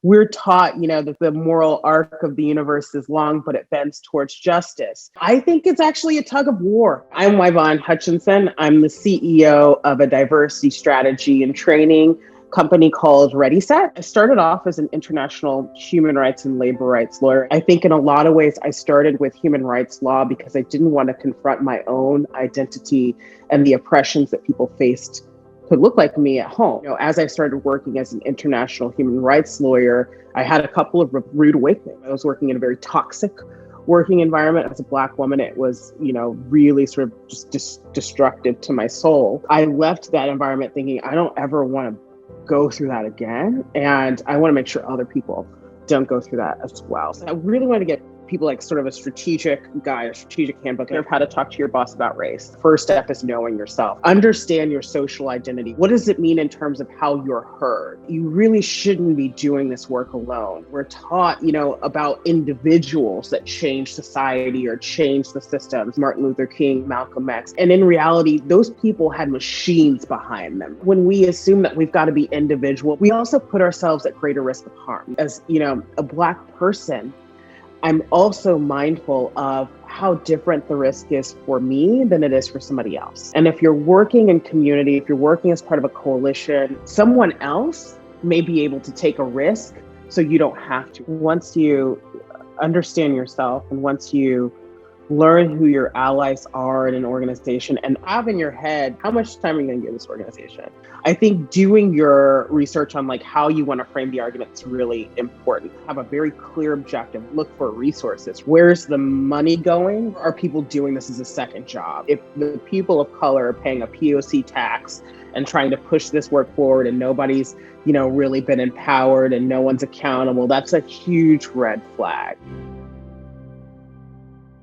we're taught, that the moral arc of the universe is long, but it bends towards justice. I think it's actually a tug of war. I'm Y-Vonne Hutchinson. I'm the CEO of a diversity strategy and training company called ReadySet. I started off as an international human rights and labor rights lawyer. I think in a lot of ways, I started with human rights law because I didn't want to confront my own identity and the oppressions that people faced could look like me at home. As I started working as an international human rights lawyer, I had a couple of rude awakenings. I was working in a very toxic working environment. As a Black woman, it was, really sort of just destructive to my soul. I left that environment thinking, I don't ever want to go through that again. And I want to make sure other people don't go through that as well. So I really want to get people like sort of a strategic guide, a strategic handbook of how to talk to your boss about race. First step is knowing yourself. Understand your social identity. What does it mean in terms of how you're heard? You really shouldn't be doing this work alone. We're taught, about individuals that change society or change the systems. Martin Luther King, Malcolm X. And in reality, those people had machines behind them. When we assume that we've got to be individual, we also put ourselves at greater risk of harm. As, a Black person, I'm also mindful of how different the risk is for me than it is for somebody else. And if you're working in community, if you're working as part of a coalition, someone else may be able to take a risk so you don't have to. Once you understand yourself and once you learn who your allies are in an organization and have in your head, how much time are you going to give this organization? I think doing your research on how you want to frame the argument is really important. Have a very clear objective. Look for resources. Where's the money going? Are people doing this as a second job? If the people of color are paying a POC tax and trying to push this work forward and nobody's, really been empowered and no one's accountable, that's a huge red flag.